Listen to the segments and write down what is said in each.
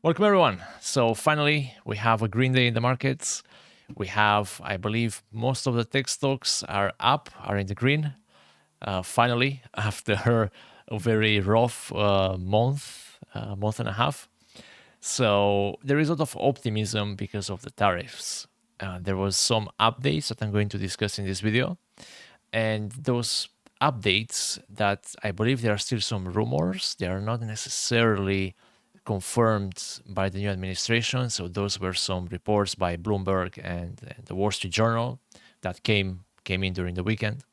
Welcome, everyone. So finally, we have a green day in the markets. We have, I believe, most of the tech stocks are up, are in the green. Finally, after a very rough month and a half. So there is a lot of optimism because of the tariffs. There was some updates that I'm going to discuss in this video. And those updates that I believe there are still some rumors, they are not necessarily confirmed by the new administration. So those were some reports by Bloomberg and the Wall Street Journal that came in during the weekend.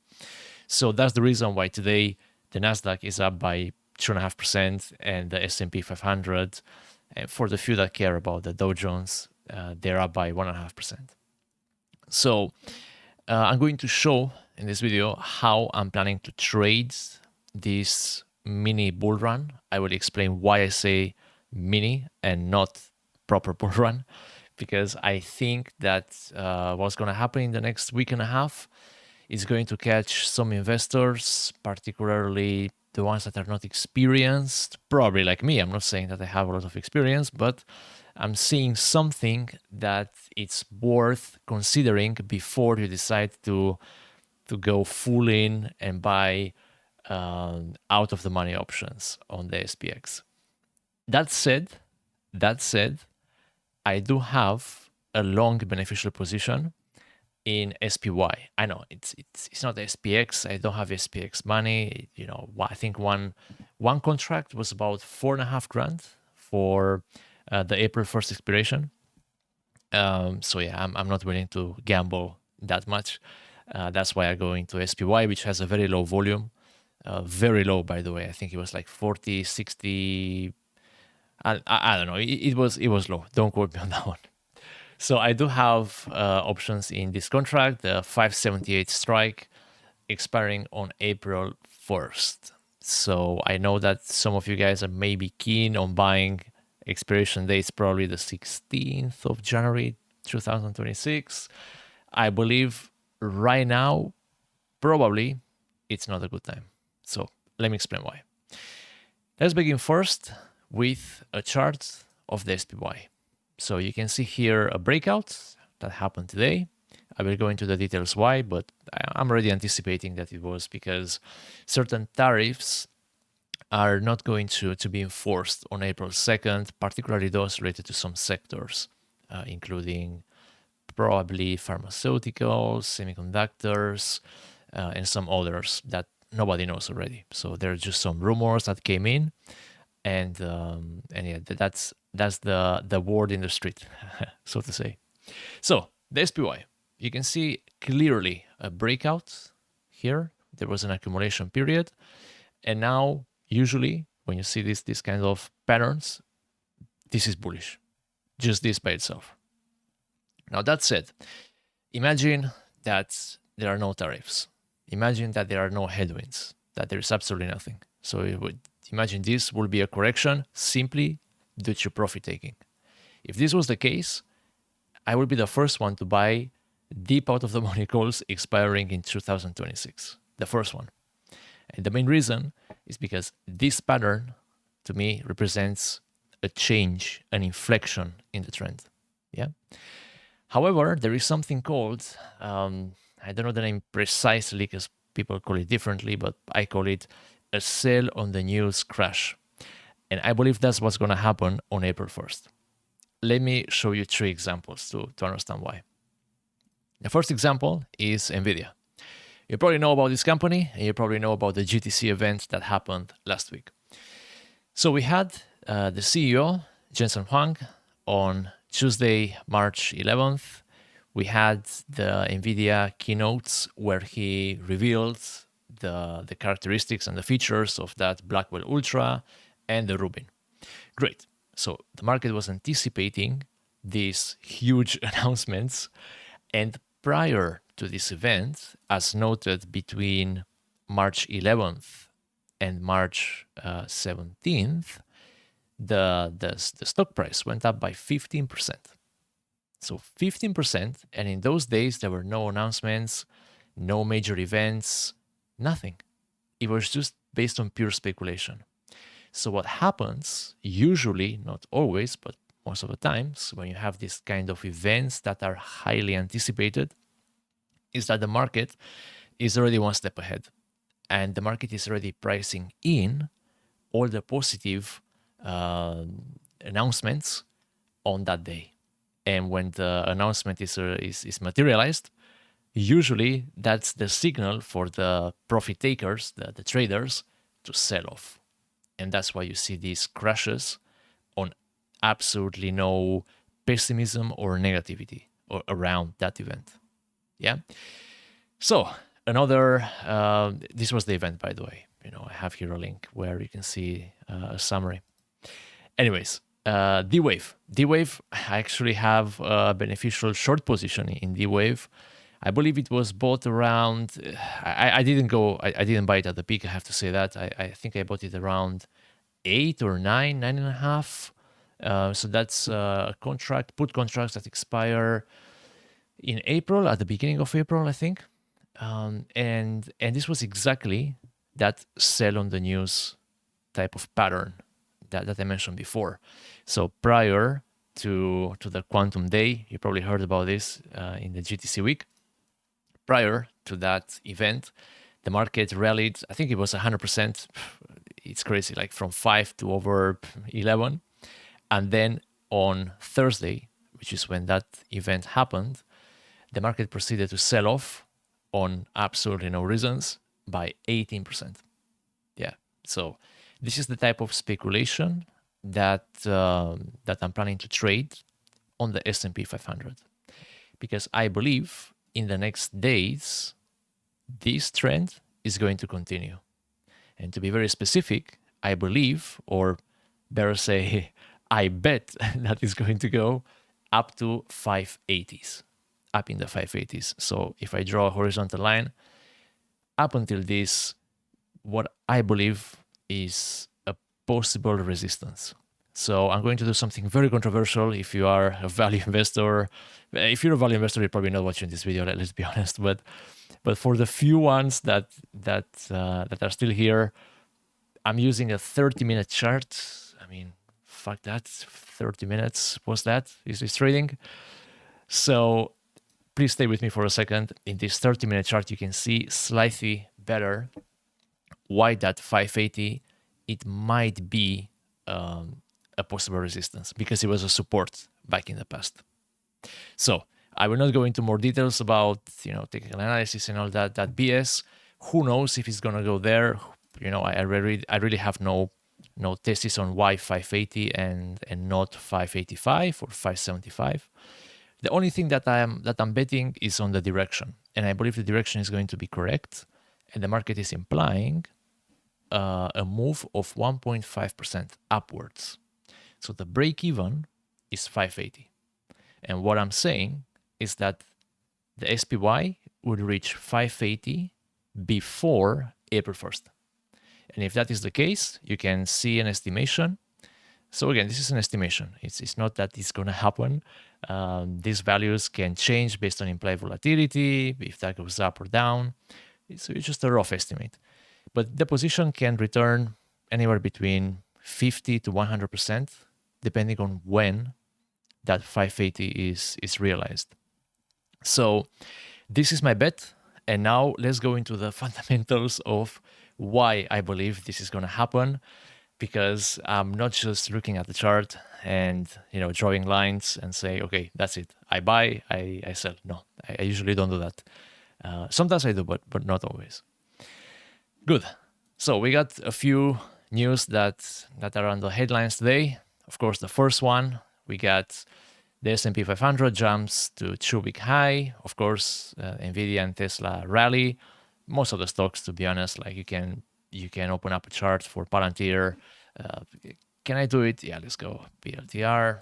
So that's the reason why today the Nasdaq is up by 2.5% and the S&P 500. And for the few that care about the Dow Jones, they're up by 1.5%. So I'm going to show in this video how I'm planning to trade this mini bull run. I will explain why I say mini and not proper bull run, because I think that what's going to happen in the next week and a half is going to catch some investors, particularly the ones that are not experienced, probably like me. I'm not saying that I have a lot of experience, but I'm seeing something that it's worth considering before you decide to go full in and buy out of the money options on the SPX. That said, I do have a long beneficial position in SPY. I know it's not SPX. I don't have SPX money. You know, I think one contract was about $4.5 for the April 1st expiration. So yeah, I'm not willing to gamble that much. That's why I go into SPY, which has a very low volume. Very low, by the way. I think it was like 40, 60. I don't know. It was low. Don't quote me on that one. So I do have options in this contract, the 578 strike, expiring on April 1st. So I know that some of you guys are maybe keen on buying. Expiration date is probably the 16th of January 2026. I believe right now, probably it's not a good time. So let me explain why. Let's begin first with a chart of the SPY. So you can see here a breakout that happened today. I will go into the details why, but I'm already anticipating that it was because certain tariffs are not going to be enforced on April 2nd, particularly those related to some sectors, including probably pharmaceuticals, semiconductors, and some others that nobody knows already. So there are just some rumors that came in, and yeah, that's the word in the street, so to say. So the SPY, you can see clearly a breakout here. There was an accumulation period, and now usually when you see this kind of patterns, this is bullish, just this by itself. Now that said, imagine that there are no tariffs. Imagine that there are no headwinds, that there is absolutely nothing. So it would imagine this will be a correction simply due to profit taking. If this was the case, I would be the first one to buy deep out of the money calls expiring in 2026. The first one. And the main reason is because this pattern to me represents a change, an inflection in the trend. Yeah. However, there is something called, I don't know the name precisely because people call it differently, but I call it a sell on the news crash. And I believe that's what's going to happen on April 1st. Let me show you 3 examples to understand why. The first example is NVIDIA. You probably know about this company, and you probably know about the GTC event that happened last week. So we had the CEO, Jensen Huang, on Tuesday, March 11th. We had the NVIDIA keynotes where he revealed the characteristics and the features of that Blackwell Ultra and the Rubin. Great. So the market was anticipating these huge announcements, and prior to this event, as noted between March 11th and March 17th, the stock price went up by 15%. So 15%, and in those days there were no announcements, no major events, nothing. It was just based on pure speculation. So what happens usually, not always, but most of the times when you have this kind of events that are highly anticipated, is that the market is already one step ahead, and the market is already pricing in all the positive uh, announcements on that day. And when the announcement is materialized, usually that's the signal for the profit takers, the traders, to sell off. And that's why you see these crashes on absolutely no pessimism or negativity around that event. Yeah. So another, this was the event, by the way. I have here a link where you can see a summary. Anyways, D-Wave. D-Wave, I actually have a beneficial short position in D-Wave. I believe it was bought around, I didn't buy it at the peak, I have to say that. I think I bought it around 8 or 9, 9.5. So that's a contract, put contracts that expire in April, at the beginning of April, I think. And this was exactly that sell on the news type of pattern that I mentioned before. So prior to the quantum day, you probably heard about this in the GTC week. Prior to that event, the market rallied, I think it was 100%. It's crazy, like from 5 to over 11. And then on Thursday, which is when that event happened, the market proceeded to sell off on absolutely no reasons by 18%. Yeah. So this is the type of speculation that I'm planning to trade on the S&P 500, because I believe in the next days this trend is going to continue. And to be very specific, I believe, or better say, I bet that it's going to go up to 580s, up in the 580s. So if I draw a horizontal line, up until this, what I believe is a possible resistance. So I'm going to do something very controversial. If you are a value investor, if you're a value investor, you're probably not watching this video. Let's be honest. But for the few ones that are still here, I'm using a 30-minute chart. I mean, fuck that. 30 minutes. What's that? Is this trading? So please stay with me for a second. In this 30-minute chart, you can see slightly better why that 580, it might be a possible resistance, because it was a support back in the past. So I will not go into more details about technical analysis and all that BS. Who knows if it's gonna go there? I really have no thesis on why 580 and not 585 or 575. The only thing that I'm betting is on the direction, and I believe the direction is going to be correct, and the market is implying a move of 1.5% upwards. So the break even is 580. And what I'm saying is that the SPY would reach 580 before April 1st. And if that is the case, you can see an estimation. So again, this is an estimation. It's not that it's going to happen. These values can change based on implied volatility, if that goes up or down. So it's just a rough estimate. But the position can return anywhere between 50 to 100%, depending on when that 580 is realized. So this is my bet. And now let's go into the fundamentals of why I believe this is going to happen, because I'm not just looking at the chart and drawing lines and say, okay, that's it. I buy, I sell. No, I usually don't do that. Sometimes I do, but not always. Good. So we got a few news that are on the headlines today. Of course, the first one, we got the S&P 500 jumps to 2-week high. Of course, Nvidia and Tesla rally. Most of the stocks, to be honest, like you can open up a chart for Palantir. Can I do it? Yeah, let's go PLTR.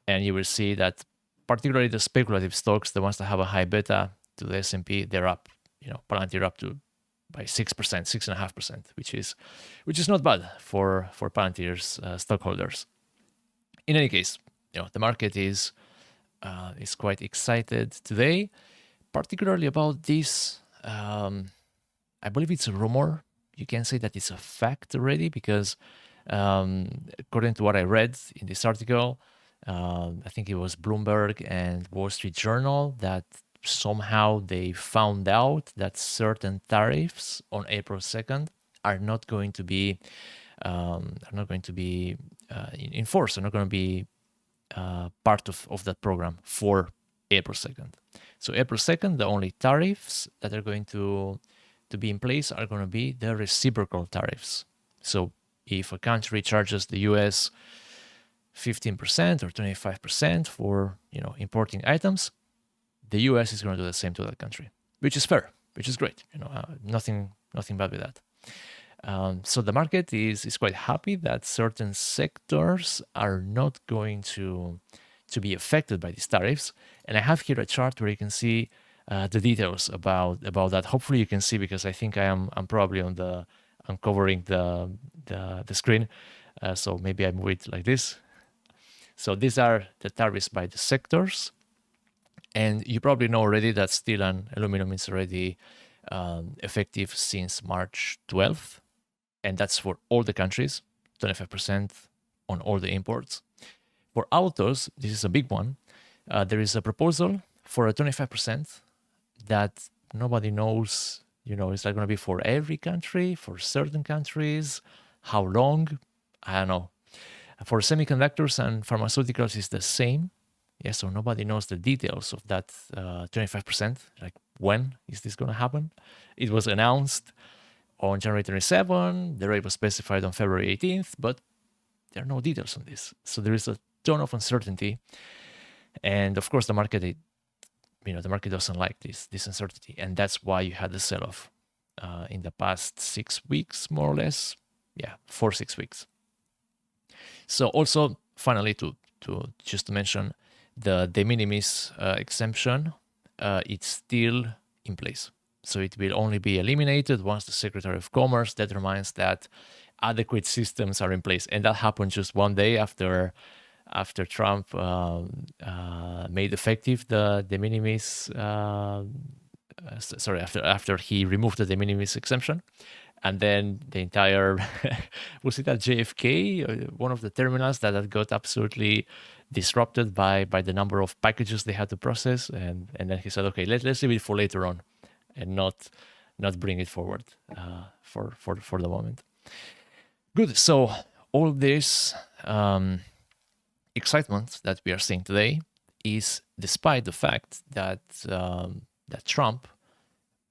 And you will see that particularly the speculative stocks, the ones that have a high beta to the S&P, they're up. Palantir up to by 6%, 6.5%, which is not bad for Palantir's stockholders. In any case, the market is quite excited today, particularly about this. I believe it's a rumor you can say that it's a fact already because according to what I read in this article, I think it was Bloomberg and Wall Street Journal that somehow they found out that certain tariffs on April 2nd are not going to be in force. Are not going to be part of that program for April 2nd. So April 2nd, the only tariffs that are going to be in place are going to be the reciprocal tariffs. So if a country charges the US 15% or 25% for importing items, the US is going to do the same to that country, which is fair, which is great. Nothing bad with that. So the market is quite happy that certain sectors are not going to be affected by these tariffs. And I have here a chart where you can see the details about that. Hopefully you can see, because I think I'm probably I'm covering the screen. So maybe I move it like this. So these are the tariffs by the sectors. And you probably know already that steel and aluminum is already effective since March 12th. And that's for all the countries, 25% on all the imports. For autos, this is a big one. There is a proposal for a 25% that nobody knows, is that going to be for every country, for certain countries, how long? I don't know. For semiconductors and pharmaceuticals, it's the same. Yeah, so nobody knows the details of that 25%. Like, when is this going to happen? It was announced on January 27. The rate was specified on February 18th, but there are no details on this. So there is a ton of uncertainty. And of course, the market, the market doesn't like this uncertainty. And that's why you had the sell-off in the past 6 weeks, more or less. Yeah, 4-6 weeks. So also, finally, to just to mention, the de minimis exemption, it's still in place. So it will only be eliminated once the Secretary of Commerce determines that adequate systems are in place. And that happened just one day after Trump made effective the de minimis. After he removed the de minimis exemption. And then the entire, was it at JFK, one of the terminals that had got absolutely disrupted by the number of packages they had to process. And then he said, okay, let's leave it for later on and not bring it forward for the moment. Good. So all this excitement that we are seeing today is despite the fact that that Trump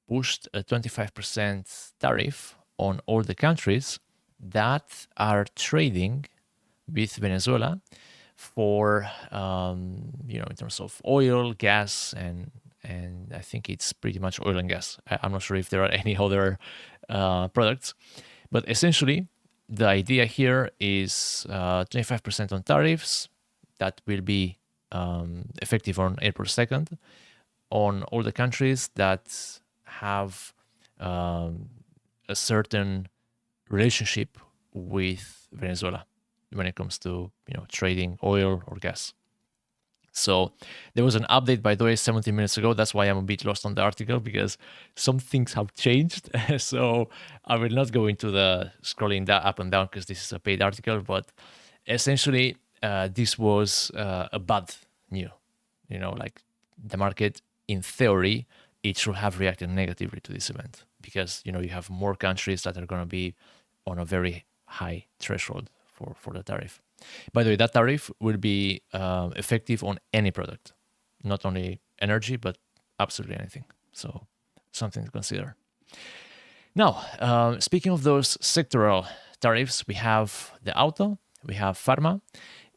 pushed a 25% tariff on all the countries that are trading with Venezuela for, in terms of oil, gas, and I think it's pretty much oil and gas. I'm not sure if there are any other products, but essentially the idea here is 25% on tariffs that will be effective on April 2nd on all the countries that have a certain relationship with Venezuela when it comes to trading oil or gas. So there was an update, by the way, 17 minutes ago. That's why I'm a bit lost on the article, because some things have changed. So I will not go into the scrolling that up and down because this is a paid article. But essentially, this was a bad news. Like the market, in theory, it should have reacted negatively to this event because you have more countries that are going to be on a very high threshold for the tariff. By the way, that tariff will be effective on any product, not only energy, but absolutely anything. So something to consider. Now, speaking of those sectoral tariffs, we have the auto, we have pharma,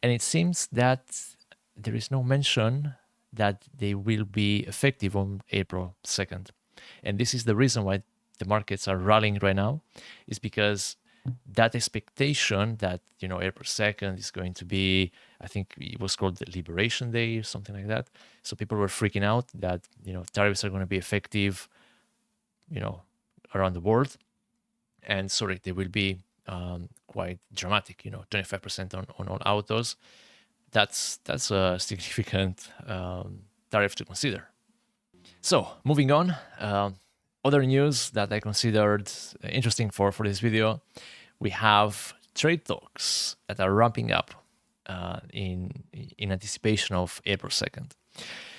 and it seems that there is no mention that they will be effective on April 2nd. And this is the reason why the markets are rallying right now, is because that expectation that, April 2nd is going to be, I think it was called the Liberation Day or something like that. So people were freaking out that, tariffs are going to be effective, around the world. And sorry, they will be quite dramatic, 25% on all autos. That's a significant tariff to consider. So moving on, Other news that I considered interesting for this video, we have trade talks that are ramping up in anticipation of April 2nd.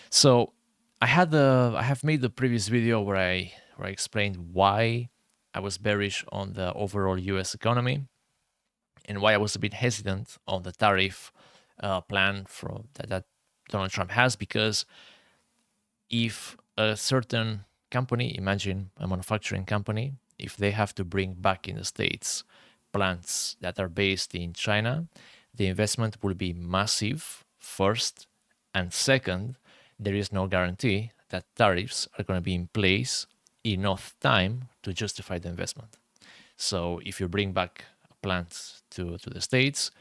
So I have made the previous video where I explained why I was bearish on the overall US economy and why I was a bit hesitant on the tariff plan that Donald Trump has, because if a certain company, imagine a manufacturing company, if they have to bring back in the States plants that are based in China, the investment will be massive, first. And second, there is no guarantee that tariffs are going to be in place enough time to justify the investment. So if you bring back plants to the States,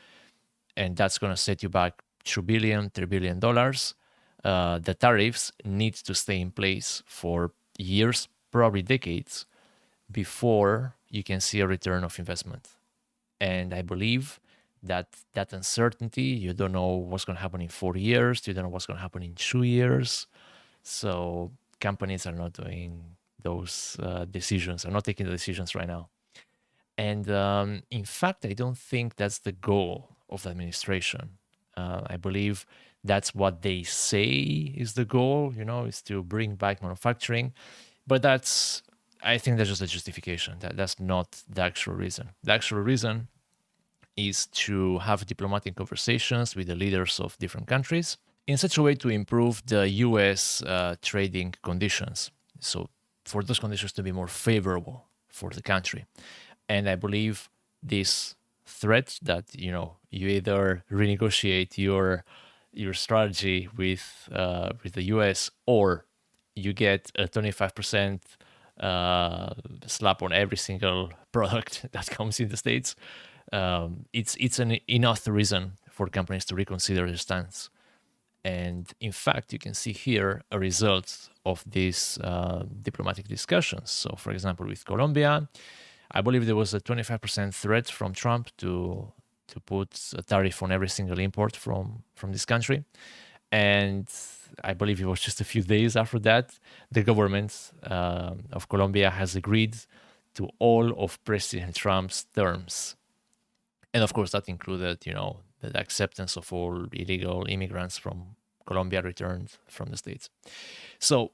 and that's going to set you back $2 billion, $3 billion, the tariffs need to stay in place for years, probably decades, before you can see a return of investment. And I believe that uncertainty, you don't know what's going to happen in 4 years, you don't know what's going to happen in 2 years. So companies are not doing those decisions, are not taking the decisions right now. And in fact, I don't think that's the goal of the administration. I believe that's what they say is the goal, is to bring back manufacturing. But I think that's just a justification. That's not the actual reason. The actual reason is to have diplomatic conversations with the leaders of different countries in such a way to improve the US trading conditions. So for those conditions to be more favorable for the country. And I believe this threat that you either renegotiate your strategy with the US, or you get a 25% slap on every single product that comes in the States. It's an enough reason for companies to reconsider their stance. And in fact, you can see here a result of these diplomatic discussions. So, for example, with Colombia, I believe there was a 25% threat from Trump to put a tariff on every single import from this country. And I believe it was just a few days after that, the government of Colombia has agreed to all of President Trump's terms. And of course, that included, the acceptance of all illegal immigrants from Colombia returned from the States. So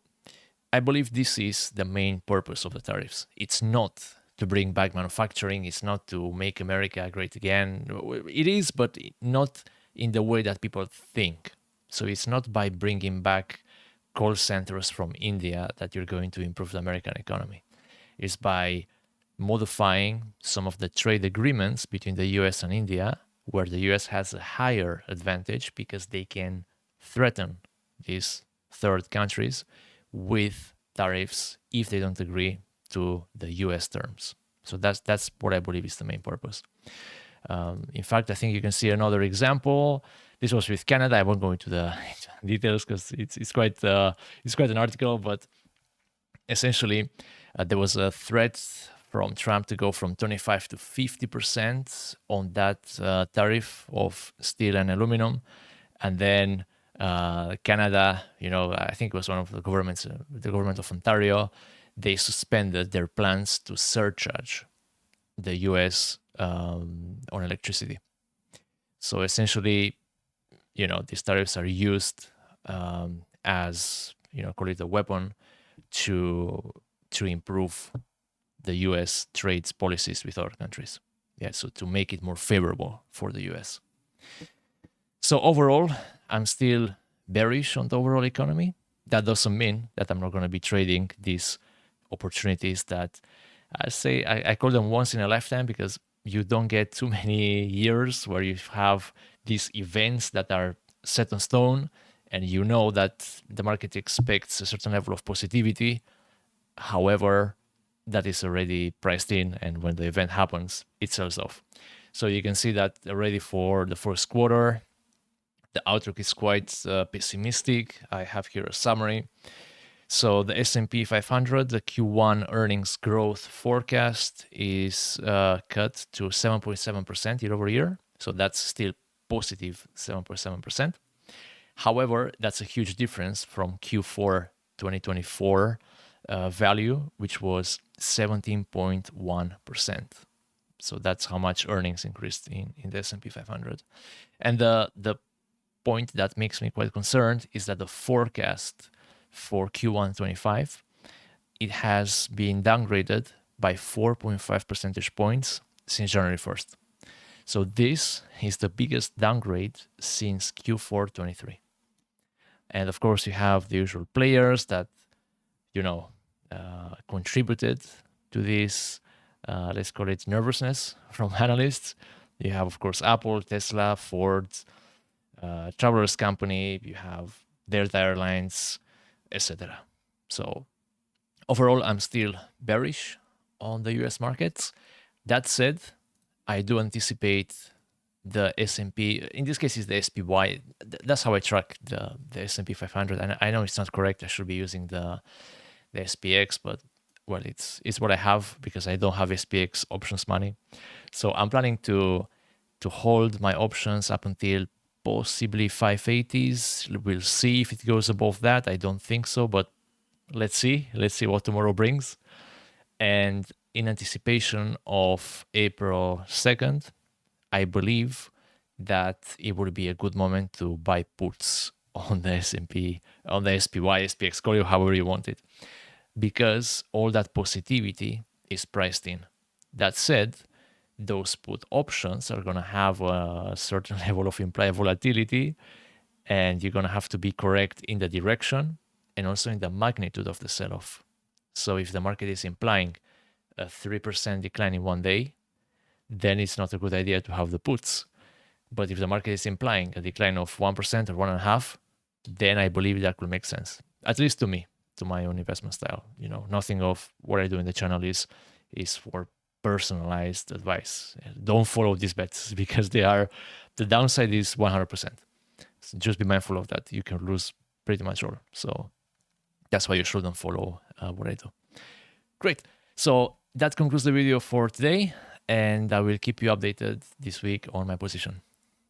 I believe this is the main purpose of the tariffs. It's not to bring back manufacturing. It's not to make America great again. It is, but not in the way that people think. So it's not by bringing back call centers from India that you're going to improve the American economy. It's by modifying some of the trade agreements between the US and India, where the US has a higher advantage because they can threaten these third countries with tariffs if they don't agree to the US terms. So that's what I believe is the main purpose. In fact, I think you can see another example. This was with Canada. I won't go into the details because it's quite an article, but essentially there was a threat from Trump to go from 25 to 50% on that tariff of steel and aluminum. And then Canada, I think it was one of the governments, the government of Ontario, they suspended their plans to surcharge the US on electricity. So essentially, these tariffs are used as, call it a weapon to improve the US trade policies with other countries. Yeah, so to make it more favorable for the US. So overall, I'm still bearish on the overall economy. That doesn't mean that I'm not going to be trading these opportunities that I call them once in a lifetime, because you don't get too many years where you have these events that are set in stone and you know that the market expects a certain level of positivity. However, that is already priced in, and when the event happens, it sells off. So you can see that already for the first quarter, the outlook is quite pessimistic. I have here a summary. So the S&P 500, the Q1 earnings growth forecast is cut to 7.7% year over year. So that's still positive 7.7%. However, that's a huge difference from Q4 2024 value, which was 17.1%. So that's how much earnings increased in the S&P 500. And the point that makes me quite concerned is that the forecast for Q1 25, it has been downgraded by 4.5 percentage points since January 1st. So this is the biggest downgrade since Q4 23. And of course, you have the usual players that, contributed to this, let's call it nervousness from analysts. You have, of course, Apple, Tesla, Ford, Travelers Company, you have Delta Airlines, etc. So overall, I'm still bearish on the US markets. That said, I do anticipate the S&P, in this case, is the SPY. That's how I track the S&P 500. And I know it's not correct. I should be using the SPX, but well, it's what I have because I don't have SPX options money. So I'm planning to hold my options up until possibly 580s. We'll see if it goes above that. I don't think so, but let's see. Let's see what tomorrow brings. And in anticipation of April 2nd, I believe that it would be a good moment to buy puts on the S&P, on the SPY, SPX, call it however you want it, because all that positivity is priced in. That said, those put options are going to have a certain level of implied volatility, and you're going to have to be correct in the direction and also in the magnitude of the sell-off. So if the market is implying a 3% decline in one day, then it's not a good idea to have the puts. But if the market is implying a decline of 1% or 1.5%, then I believe that could make sense, at least to me, to my own investment style. Nothing of what I do in the channel is for personalized advice. Don't follow these bets because the downside is 100%. So just be mindful of that. You can lose pretty much all. So that's why you shouldn't follow what I do. Great. So that concludes the video for today, and I will keep you updated this week on my position.